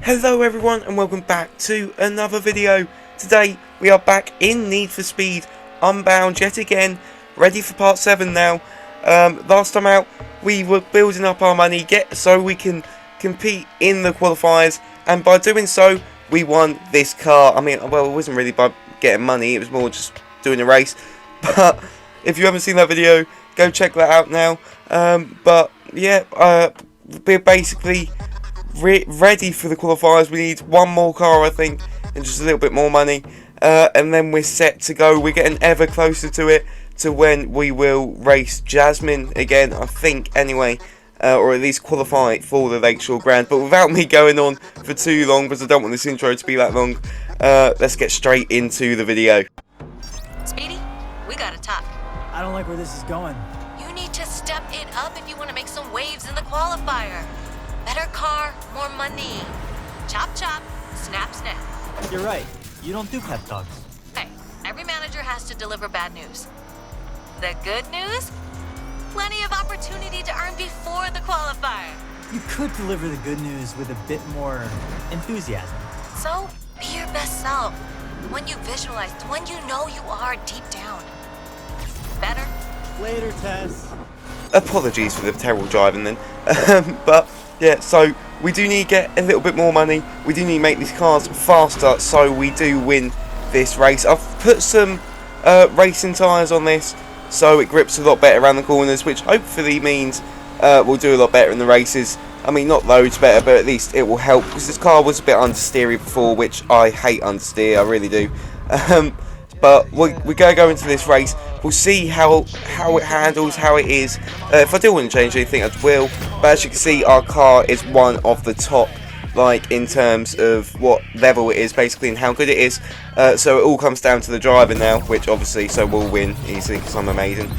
Hello everyone and welcome back to another video. Today we are back in Need for Speed Unbound yet again, ready for part 7 now. Last time out we were building up our money so we can compete in the qualifiers, and by doing so we won this car. I mean, well, it wasn't really by getting money, it was more just doing a race. But if you haven't seen that video, go check that out now. But yeah, we're basically ready for the qualifiers. We need one more car, I think, and just a little bit more money, and then we're set to go. We're getting ever closer to it, to when we will race Jasmine again, I think, anyway, or at least qualify for the Lakeshore Grand. But without me going on for too long, because I don't want this intro to be that long, let's get straight into the video. Speedy, we got a top. I don't like where this is going. You need to step it up if you want to make some waves in the qualifier. Better car, more money. Chop chop, snap snap. You're right. You don't do pep talks. Hey, every manager has to deliver bad news. The good news? Plenty of opportunity to earn before the qualifier. You could deliver the good news with a bit more enthusiasm. So, be your best self. When you visualize, when you know you are deep down. Better? Later, Tess. Apologies for the terrible driving then. But yeah, so we do need to get a little bit more money. We do need to make these cars faster so we do win this race. I've put some racing tyres on this so it grips a lot better around the corners, which hopefully means we'll do a lot better in the races. I mean, not loads better, but at least it will help, because this car was a bit understeery before, which I hate understeer, I really do. But we're going to go into this race. We'll see how it handles, how it is. If I do want to change anything, I will. But as you can see, our car is one of the top, like, in terms of what level it is, basically, and how good it is. So it all comes down to the driver now, which obviously, so we'll win easily, because I'm amazing.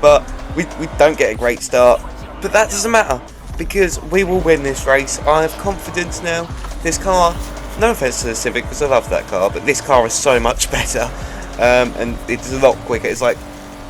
But we don't get a great start. But that doesn't matter, because we will win this race. I have confidence now. This car, no offense to the Civic, because I love that car, but this car is so much better, and it's a lot quicker. It's like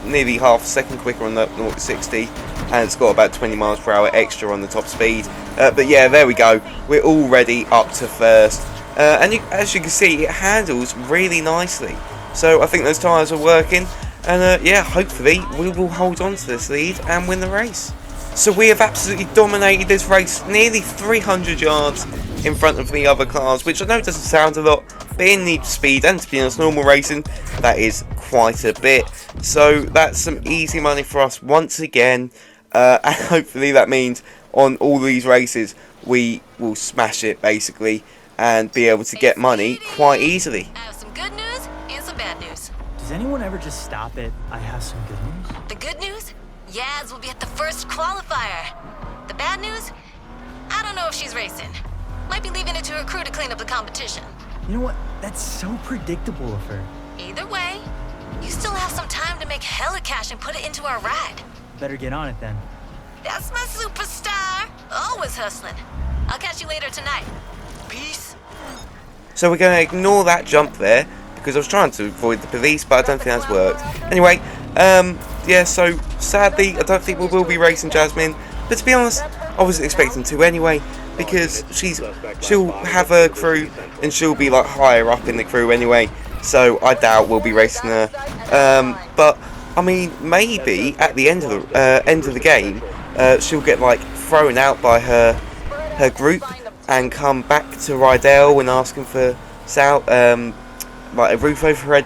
nearly half a second quicker on the 0 to 60, and it's got about 20 miles per hour extra on the top speed. But yeah, there we go. We're already up to first, and as you can see, it handles really nicely. So I think those tyres are working, and yeah, hopefully we will hold on to this lead and win the race. So we have absolutely dominated this race, nearly 300 yards in front of the other cars, which I know doesn't sound a lot, but in Need for Speed and to be honest, normal racing, that is quite a bit. So that's some easy money for us once again, and hopefully that means on all these races we will smash it basically and be able to get money quite easily. I have some good news and some bad news. Does anyone ever just stop it? I have some good news. The good news? Yaz will be at the first qualifier. The bad news? I don't know if she's racing. Might be leaving it to her crew to clean up the competition. You know what? That's so predictable of her. Either way, you still have some time to make hella cash and put it into our ride. Better get on it then. That's my superstar. Always hustling. I'll catch you later tonight. Peace. So we're going to ignore that jump there, because I was trying to avoid the police, but I don't think that's worked. Anyway, yeah, so sadly I don't think we will be racing Jasmine, but to be honest, I wasn't expecting to anyway, because she'll have her crew and she'll be like higher up in the crew anyway, so I doubt we'll be racing her. But I mean, maybe at the end of the game, she'll get like thrown out by her group and come back to Rydell and ask him for like a roof over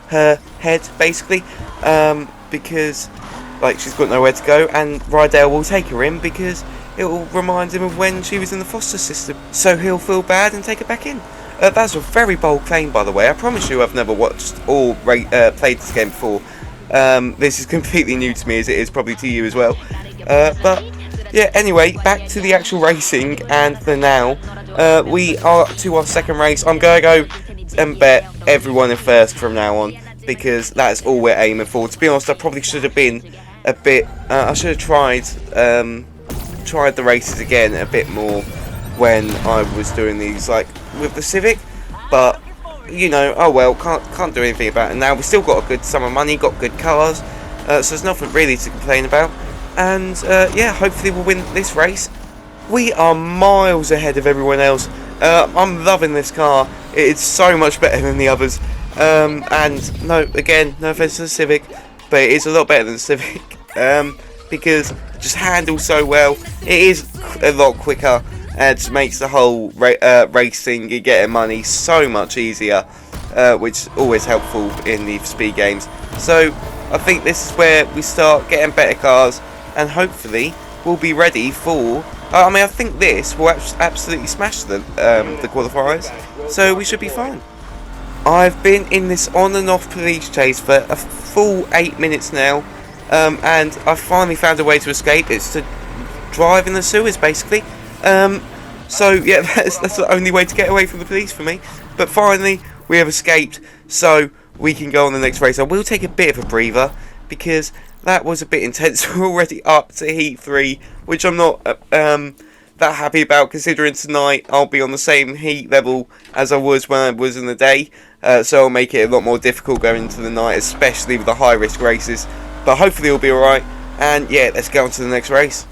her head basically, because like she's got nowhere to go, and Rydell will take her in because it will remind him of when she was in the foster system, so he'll feel bad and take her back in. That's a very bold claim, by the way. I promise you I've never watched or played this game before. This is completely new to me, as it is probably to you as well. But yeah, anyway, back to the actual racing and the now. We are to our second race. I'm going to go and bet everyone in first from now on, because that's all we're aiming for. To be honest, I probably should have been a bit, I should have tried the races again a bit more when I was doing these, like with the Civic, but you know, oh well, can't do anything about it now. We've still got a good sum of money, got good cars, so there's nothing really to complain about, and yeah, hopefully we'll win this race We are miles ahead of everyone else. I'm loving this car. It's so much better than the others. And no, again, no offense to the Civic, but it is a lot better than the Civic. Because it just handles so well. It is a lot quicker, and it makes the whole racing and getting money so much easier, which is always helpful in the speed games. So I think this is where we start getting better cars, and hopefully we'll be ready for. I mean, I think this will absolutely smash the qualifiers, so we should be fine. I've been in this on and off police chase for a full 8 minutes now, and I've finally found a way to escape. It's to drive in the sewers, basically. So yeah, that's the only way to get away from the police for me. But finally, we have escaped, so we can go on the next race. I will take a bit of a breather, because that was a bit intense. We're already up to Heat 3, which I'm not that happy about, considering tonight I'll be on the same heat level as I was when I was in the day. So I'll make it a lot more difficult going into the night, especially with the high risk races. But hopefully it'll be alright. And yeah, let's go on to the next race.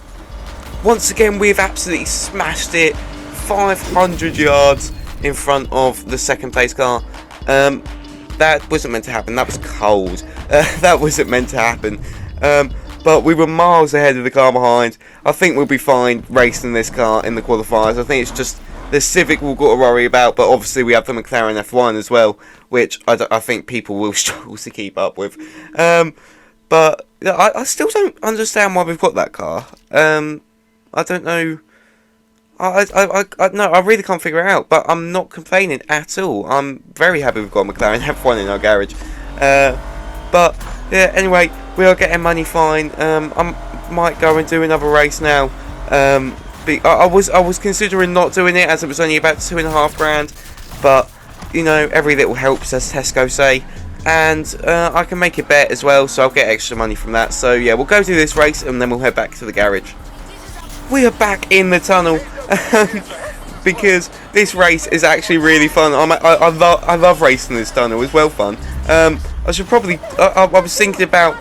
Once again, we've absolutely smashed it. 500 yards in front of the second place car. That wasn't meant to happen. That was cold. That wasn't meant to happen. But we were miles ahead of the car behind. I think we'll be fine racing this car in the qualifiers. I think it's just the Civic we've got to worry about. But obviously we have the McLaren F1 as well, which I think people will struggle to keep up with. But I still don't understand why we've got that car. I don't know. No, I really can't figure it out, but I'm not complaining at all. I'm very happy we've got a McLaren F1 in our garage. But yeah, anyway, we are getting money fine. I might go and do another race now. I was considering not doing it, as it was only about £2.5 grand. But you know, every little helps, as Tesco say. And I can make a bet as well, so I'll get extra money from that. So yeah, we'll go do this race and then we'll head back to the garage. We are back in the tunnel because this race is actually really fun. I love racing this tunnel. It's well fun. I should probably. I was thinking about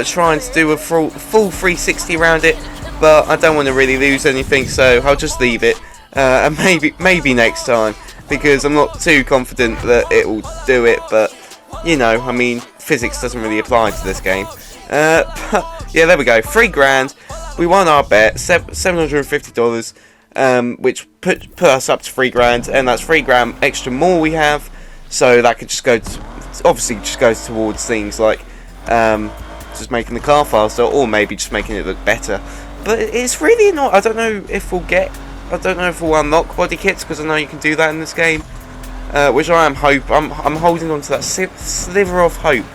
trying to do a full 360 around it, but I don't want to really lose anything, so I'll just leave it. And maybe next time, because I'm not too confident that it will do it. But you know, I mean, physics doesn't really apply to this game. But yeah, there we go. £3 grand. We won our bet, $750, which put us up to £3 grand, and that's £3 grand extra more we have. So that could just go to, obviously just goes towards things like just making the car faster, or maybe just making it look better. But it's really not. I don't know if we'll unlock body kits, because I know you can do that in this game. Which I'm holding on to that sliver of hope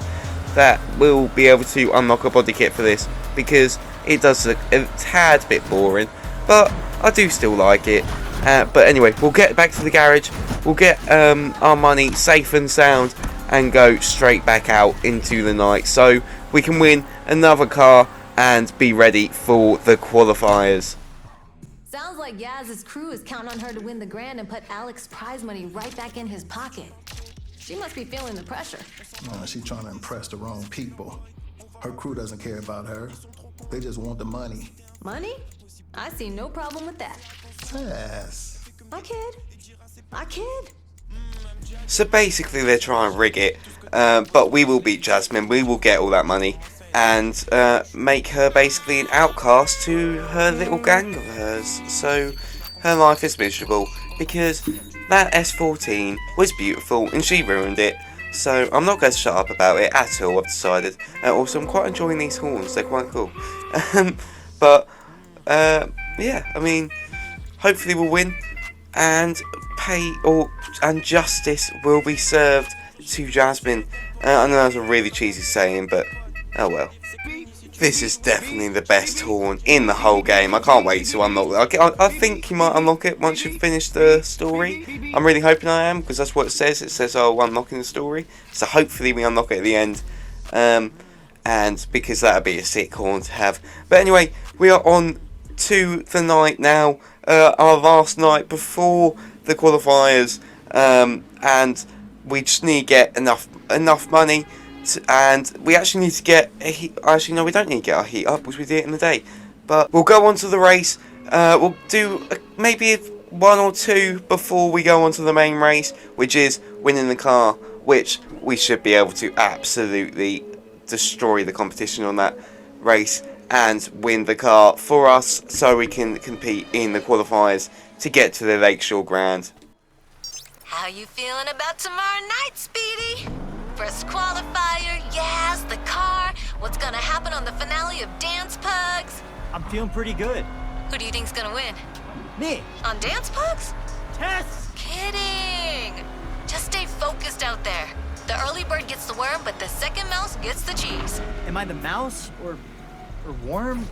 that we'll be able to unlock a body kit for this, because it does look a tad bit boring, but I do still like it. But anyway, we'll get back to the garage, we'll get our money safe and sound, and go straight back out into the night, so we can win another car and be ready for the qualifiers. Sounds like Yaz's crew is counting on her to win the grand and put Alex's prize money right back in his pocket. She must be feeling the pressure. She's trying to impress the wrong people. Her crew doesn't care about her. They just want the money. Money? I see no problem with that. Yes. I kid. So basically they're trying to rig it, but we will beat Jasmine, we will get all that money, and make her basically an outcast to her little gang of hers. So her life is miserable, because that S14 was beautiful and she ruined it. So I'm not going to shut up about it at all, I've decided. Also, I'm quite enjoying these horns, they're quite cool. But yeah, I mean, hopefully we'll win, and justice will be served to Jasmine. I know that's a really cheesy saying, but oh well. This is definitely the best horn in the whole game. I can't wait to unlock it. I think you might unlock it once you've finished the story. I'm really hoping I am, because that's what it says. It says, oh, unlocking the story. So hopefully we unlock it at the end. And because that would be a sick horn to have. But anyway, we are on to the night now. Our last night before the qualifiers. And we just need to get enough money. And we actually need to get a heat. Actually, no, we don't need to get our heat up, because we did it in the day. But we'll go on to the race, We'll do maybe one or two before we go on to the main race, which is winning the car, which we should be able to absolutely destroy the competition on that race and win the car for us so we can compete in the qualifiers to get to the Lakeshore Grand. How you feeling about tomorrow night, Speedy? First qualifier, yes, the car. What's gonna happen on the finale of Dance Pugs? I'm feeling pretty good. Who do you think's gonna win? Me! On Dance Pugs? Tess! Kidding! Just stay focused out there. The early bird gets the worm, but the second mouse gets the cheese. Am I the mouse or worm?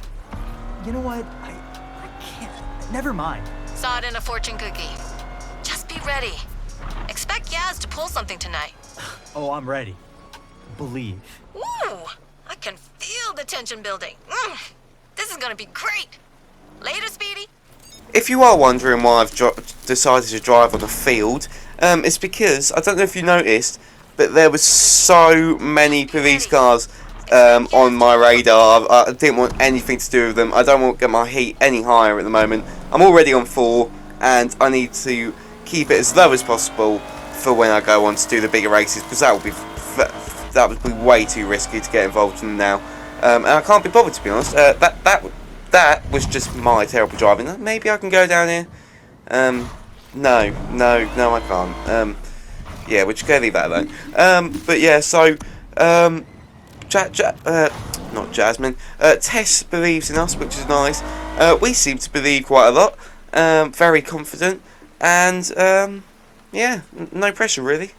You know what? I can't. Never mind. Saw it in a fortune cookie. Just be ready. Expect Yaz to pull something tonight. Oh, I'm ready. Believe. Ooh, I can feel the tension building. This is gonna be great. Later, Speedy. If you are wondering why I've decided to drive on the field, it's because, I don't know if you noticed, but there was so many police cars on my radar. I didn't want anything to do with them. I don't want to get my heat any higher at the moment. I'm already on 4, and I need to keep it as low as possible for when I go on to do the bigger races, because that would be way too risky to get involved in now. And I can't be bothered, to be honest. That was just my terrible driving. Maybe I can go down here. No, I can't. Yeah, we're just gonna leave that alone. But yeah, so not Jasmine. Tess believes in us, which is nice. We seem to believe quite a lot. Very confident, and yeah, no pressure really.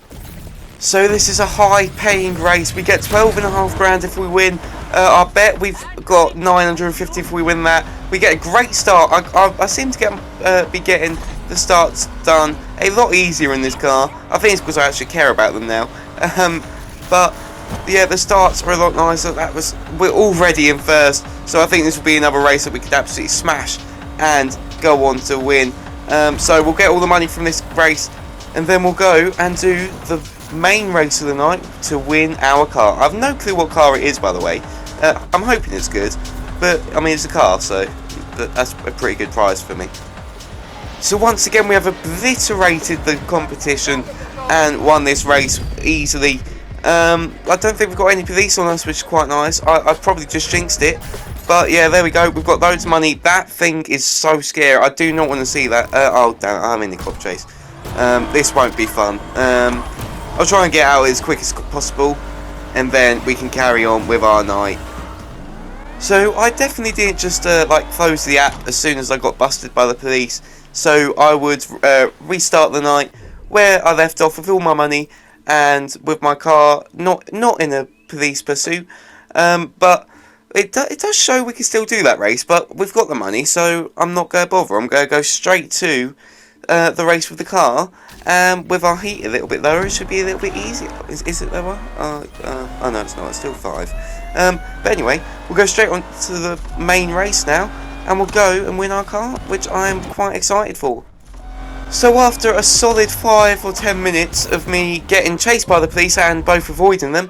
So this is a high-paying race. We get 12.5 grand if we win. Our bet, we've got 950 if we win that. We get a great start. I seem to be getting the starts done a lot easier in this car. I think it's because I actually care about them now. But yeah, the starts are a lot nicer. We're already in first, so I think this will be another race that we could absolutely smash and go on to win. So we'll get all the money from this race, and then we'll go and do the main race of the night to win our car. I have no clue what car it is, by the way. I'm hoping it's good, but I mean it's a car, so that's a pretty good prize for me. So once again we have obliterated the competition and won this race easily. I don't think we've got any police on us, which is quite nice. I've probably just jinxed it, but yeah, there we go. We've got loads of money. That thing is so scary. I do not want to see that. Oh damn, I'm in the cop chase. This won't be fun. I'll try and get out as quick as possible, and then we can carry on with our night. So I definitely didn't just like close the app as soon as I got busted by the police. So I would restart the night where I left off with all my money and with my car not in a police pursuit. But it does show we can still do that race. But we've got the money, so I'm not going to bother. I'm going to go straight to the race with the car. With our heat a little bit lower, it should be a little bit easier. Is it lower? Oh no, it's not. It's still 5. But anyway, we'll go straight on to the main race now, and we'll go and win our car, which I am quite excited for. So after a solid 5 or 10 minutes of me getting chased by the police and both avoiding them,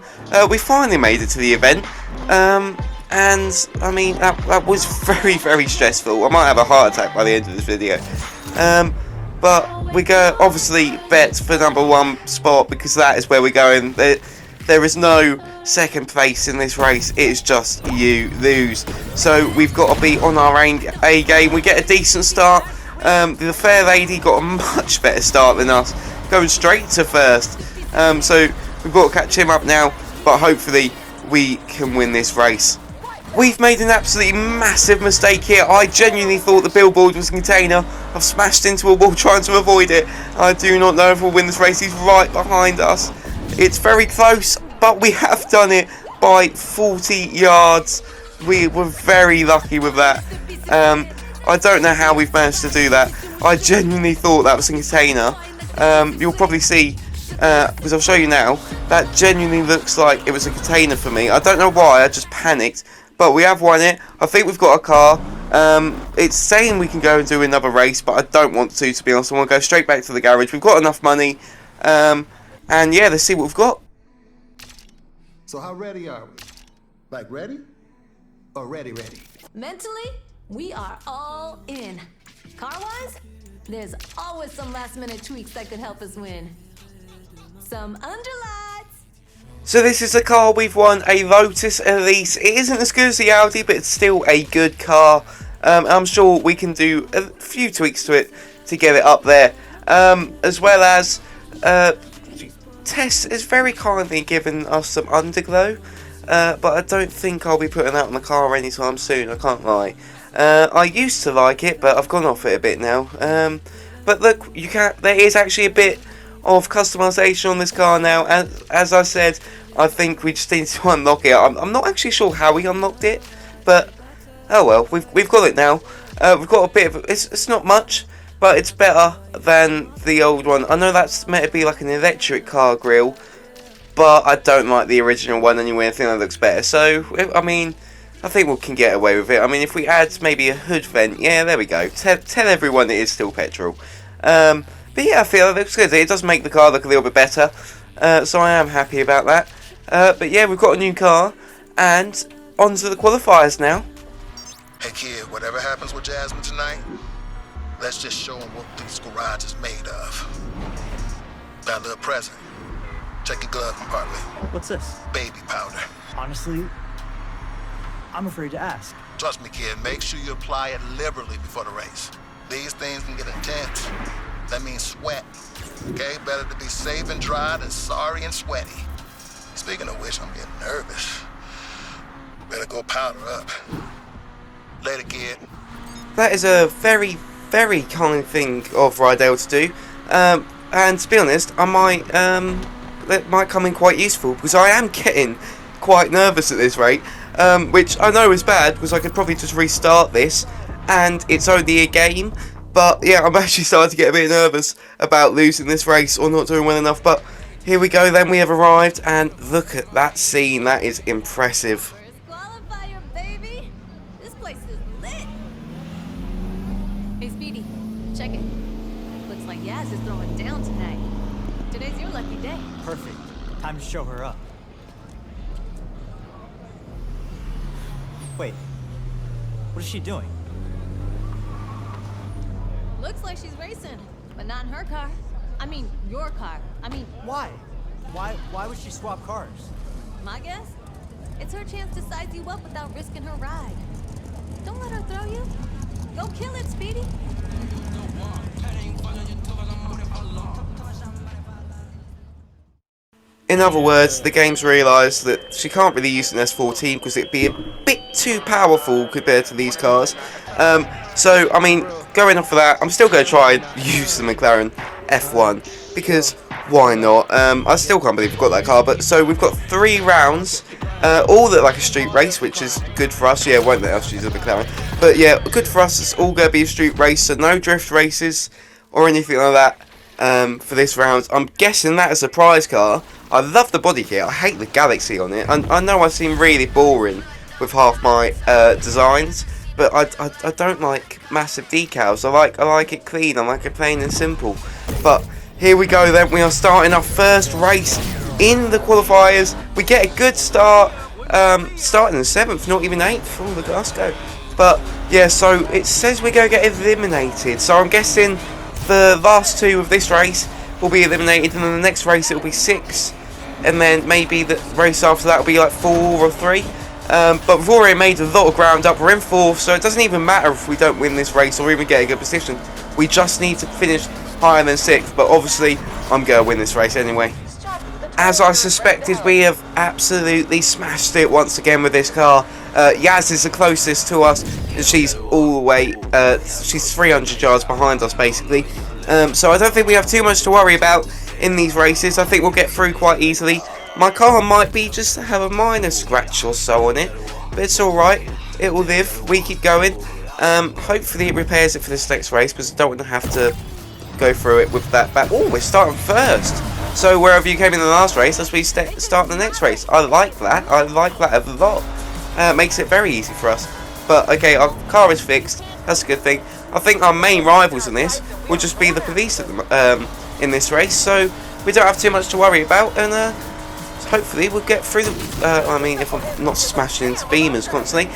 we finally made it to the event. And I mean, that was very, very stressful. I might have a heart attack by the end of this video. But we go obviously bet for #1 spot, because that is where we're going. There is no second place in this race. It is just you lose. So we've got to be on our A game. We get a decent start. The fair lady got a much better start than us, going straight to first. So we've got to catch him up now, but hopefully we can win this race. We've made an absolutely massive mistake here. I genuinely thought the billboard was a container. I've smashed into a wall trying to avoid it. I do not know if we'll win this race. He's right behind us. It's very close, but we have done it by 40 yards. We were very lucky with that. I don't know how we've managed to do that. I genuinely thought that was a container. You'll probably see, because I'll show you now, that genuinely looks like it was a container for me. I don't know why, I just panicked. But we have won it. I think we've got a car. It's saying we can go and do another race, but I don't want to be honest. I want to go straight back to the garage. We've got enough money. And yeah, let's see what we've got. So how ready are we? Like ready? Or ready? Mentally, We are all in. Car-wise, there's always some last-minute tweaks that could help us win. Some underlights. So this is a car we've won, a Lotus Elise. It isn't as good as the Audi, but it's still a good car. I'm sure we can do a few tweaks to it to get it up there. As well as Tess has very kindly given us some underglow. But I don't think I'll be putting that on the car anytime soon, I can't lie. I used to like it, but I've gone off it a bit now. But look, there is actually a bit of customization on this car now. As I said, I think we just need to unlock it. I'm not actually sure how we unlocked it, but oh well, we've got it now. We've got a bit of it's not much, but it's better than the old one. I know that's meant to be like an electric car grille, but I don't like the original one anyway. I think that looks better. So I mean, I think we can get away with it. I mean, if we add maybe a hood vent, yeah, there we go. Tell everyone it is still petrol. But yeah, I feel it looks good. It does make the car look a little bit better, so I am happy about that. But yeah, we've got a new car, and on to the qualifiers now. Hey kid, whatever happens with Jasmine tonight, let's just show them what this garage is made of. Got a little present. Check your glove compartment. What's this? Baby powder. Honestly, I'm afraid to ask. Trust me, kid, make sure you apply it liberally before the race. These things can get intense. That means sweat. Okay, better to be safe and dry than sorry and sweaty. Speaking of which, I'm getting nervous. Better go powder up. Later, kid. That is a very, very kind thing of Rydell to do. And to be honest, that might come in quite useful, because I am getting quite nervous at this rate. Which I know is bad, because I could probably just restart this, and it's only a game. But yeah, I'm actually starting to get a bit nervous about losing this race or not doing well enough. But here we go then, we have arrived, and look at that scene, that is impressive. First qualifier, baby. This place is lit. Hey, Speedy, check it. Looks like Yaz is throwing down tonight. Today's your lucky day. Perfect. Time to show her up. Wait. What is she doing? Looks like she's racing, but not in her car. I mean, your car. I mean, Why? Why would she swap cars? my guess? It's her chance to size you up without risking her ride. Don't let her throw you. Go kill it, Speedy. In other words, the game's realised that she can't really use an S14 because it'd be a bit too powerful compared to these cars. So, I mean, going off of that, I'm still going to try and use the McLaren F1 because why not? I still can't believe we've got that car. But so we've got 3 rounds, all look like a street race, which is good for us. Yeah, won't let us use a McLaren, but yeah, good for us. It's all going to be a street race, so no drift races or anything like that for this round. I'm guessing that is a prize car. I love the body kit. I hate the Galaxy on it. I know I seem really boring with half my designs, but I don't like massive decals. I like it clean. I like it plain and simple. But here we go then. We are starting our first race in the qualifiers. We get a good start. Starting in 7th, not even 8th. Oh, look at us go. But yeah, so it says we're going to get eliminated. So I'm guessing the last 2 of this race will be eliminated, and then the next race it will be 6. And then maybe the race after that will be like 4 or 3. But we've already made a lot of ground up. We're in 4th, so it doesn't even matter if we don't win this race or even get a good position. We just need to finish higher than 6th. But obviously, I'm going to win this race anyway. As I suspected, we have absolutely smashed it once again with this car. Yaz is the closest to us, and she's all the way, she's 300 yards behind us basically. So I don't think we have too much to worry about in these races. I think we'll get through quite easily. My car might be just have a minor scratch or so on it, but it's alright, it will live, we keep going. Hopefully it repairs it for this next race, because I don't want to have to go through it with that back. Oh, we're starting first. So wherever you came in the last race, let's start the next race. I like that. I like that a lot. Makes it very easy for us. But okay, our car is fixed. That's a good thing. I think our main rivals in this will just be the police in this race. So we don't have too much to worry about. And hopefully we'll get through the... I mean, if I'm not smashing into beamers constantly.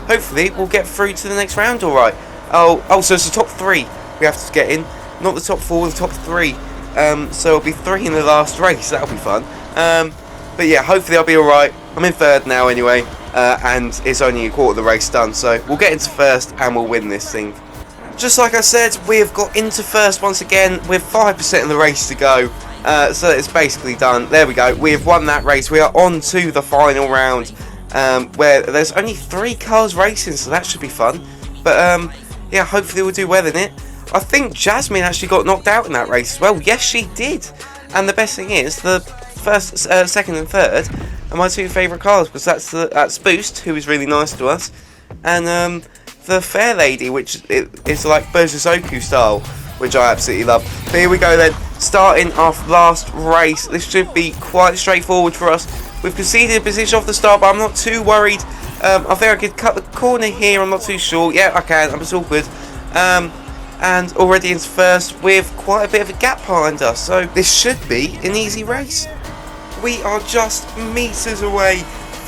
hopefully we'll get through to the next round alright. Oh, so it's the top 3 we have to get in, not the top 4, the top 3. So it'll be 3 in the last race, that'll be fun. But yeah, hopefully I'll be alright. I'm in 3rd now anyway, and it's only a quarter of the race done, so we'll get into 1st and we'll win this thing. Just like I said, we have got into 1st once again with 5% of the race to go, so it's basically done. There we go, we have won that race. We are on to the final round, where there's only 3 cars racing, so that should be fun. But yeah, hopefully we'll do well in it. I think Jasmine actually got knocked out in that race as well. Yes, she did. And the best thing is, the 1st, 2nd and 3rd are my 2 favourite cars, because that's Boost, who is really nice to us, and the Fair Lady, which is like Berzozoku style, which I absolutely love. But here we go then, starting our last race. This should be quite straightforward for us. We've conceded a position off the start, but I'm not too worried. I think I could cut the corner here, I'm not too sure. Yeah, I can, it's all good. And already into 1st with quite a bit of a gap behind us, so this should be an easy race. We are just meters away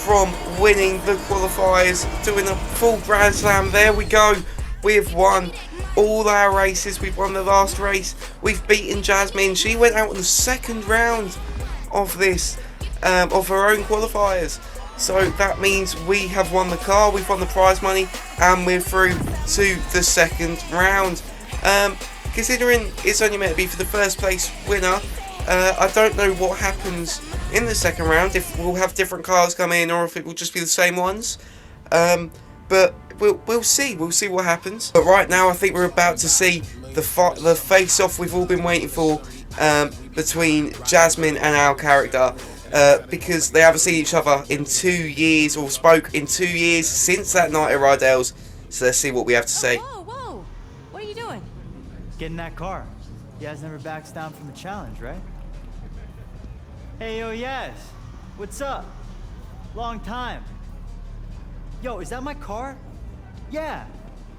from winning the qualifiers, doing a full Grand Slam. There we go, we have won all our races. We've won the last race, we've beaten Jasmine. She went out in the 2nd round of this, of her own qualifiers. So that means we have won the car, we've won the prize money, and we're through to the 2nd round. Considering it's only meant to be for the 1st place winner, I don't know what happens in the 2nd round, if we'll have different cars come in or if it will just be the same ones. But we'll see what happens. But right now I think we're about to see the face-off we've all been waiting for, between Jasmine and our character. Because they haven't seen each other in 2 years, or spoke in 2 years since that night at Rydell's. So let's see what we have to say. Whoa. What are you doing? Get in that car. Yaz never backs down from the challenge, right? Hey, yo, Yaz. What's up? Long time. Yo, is that my car? Yeah.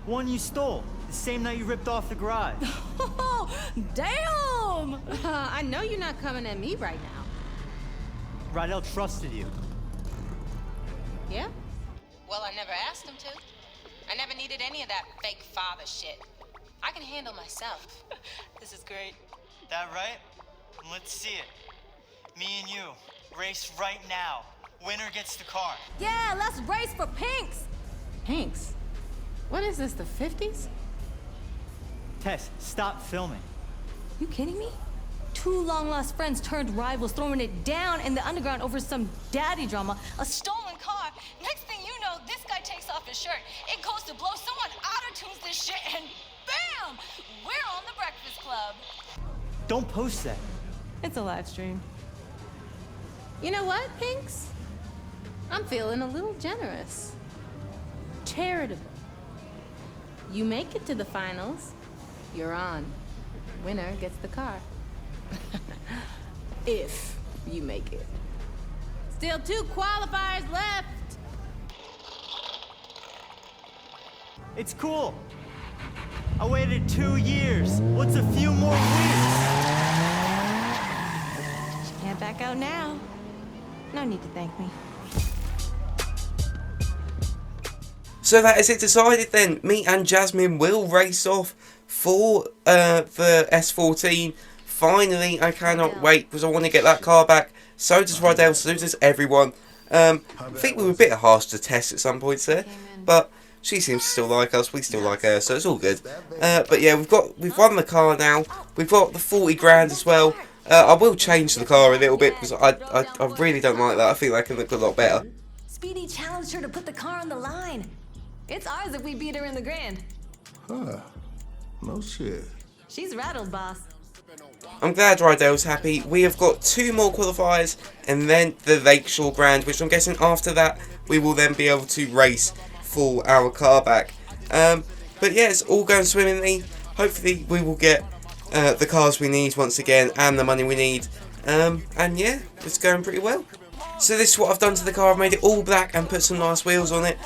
One you stole. The same night you ripped off the garage. Oh, damn! I know you're not coming at me right now. Rydell trusted you. Yeah? Well, I never asked him to. I never needed any of that fake father shit. I can handle myself. This is great. That right? Let's see it. Me and you, race right now. Winner gets the car. Yeah, let's race for Pinks! Pinks? What is this, the 50s? Tess, stop filming. You kidding me? 2 long-lost friends turned rivals throwing it down in the underground over some daddy drama. A stolen car. Next thing you know, this guy takes off his shirt. It goes to blow. Someone auto-tunes this shit and bam! We're on the Breakfast Club. Don't post that. It's a live stream. You know what, Pinks? I'm feeling a little generous. Charitable. You make it to the finals, you're on. Winner gets the car. If you make it. Still 2 qualifiers left. It's cool. I waited 2 years. What's a few more weeks? She can't back out now. No need to thank me. So that is it decided then. Me and Jasmine will race off for the S14. Finally, I cannot wait because I want to get that car back. So does Rydell, so does everyone. I think we were a bit harsh to Tess at some points there, but she seems to still like us. We still like her, so it's all good. But yeah, we've won the car now. We've got the 40 grand as well. I will change the car a little bit because I really don't like that. I think that can look a lot better. Speedy challenged her to put the car on the line. It's ours if we beat her in the grand. Huh. No shit. She's rattled, boss. I'm glad Rydell's happy. We have got 2 more qualifiers and then the Lakeshore Grand, which I'm guessing after that we will then be able to race for our car back. But yeah, it's all going swimmingly. Hopefully we will get the cars we need once again and the money we need. And yeah, it's going pretty well. So this is what I've done to the car. I've made it all black and put some nice wheels on it.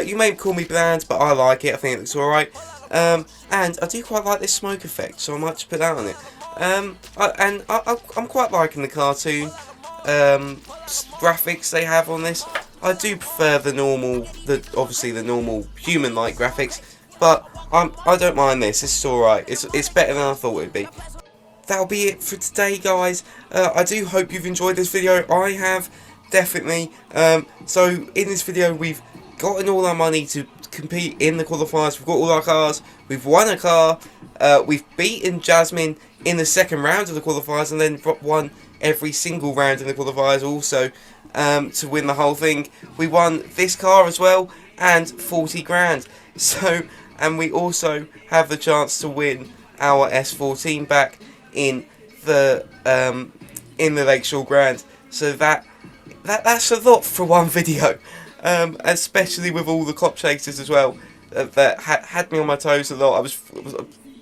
You may call me bland, but I like it. I think it looks alright. And I do quite like this smoke effect, so I might just put that on it. I'm quite liking the cartoon graphics they have on this. I do prefer the normal, obviously the normal human-like graphics, but I don't mind this. This is alright. It's better than I thought it would be. That'll be it for today, guys. I do hope you've enjoyed this video. I have, definitely. So in this video, we've gotten all our money to compete in the qualifiers. We've got all our cars. We've won a car. We've beaten Jasmine in the second round of the qualifiers, and then won every single round in the qualifiers also, to win the whole thing. We won this car as well, and 40 grand. So, and we also have the chance to win our S14 back in the Lakeshore Grand. So that's a lot for one video, especially with all the cop chases as well. That had me on my toes a lot. I was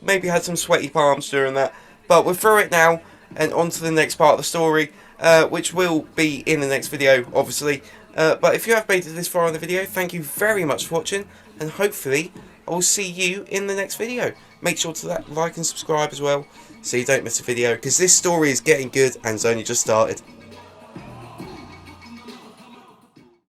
maybe had some sweaty palms during that, but we're through it now and on to the next part of the story, which will be in the next video, obviously. But if you have made it this far in the video, thank you very much for watching, and hopefully I will see you in the next video. Make sure to like and subscribe as well, so you don't miss a video, because this story is getting good and it's only just started.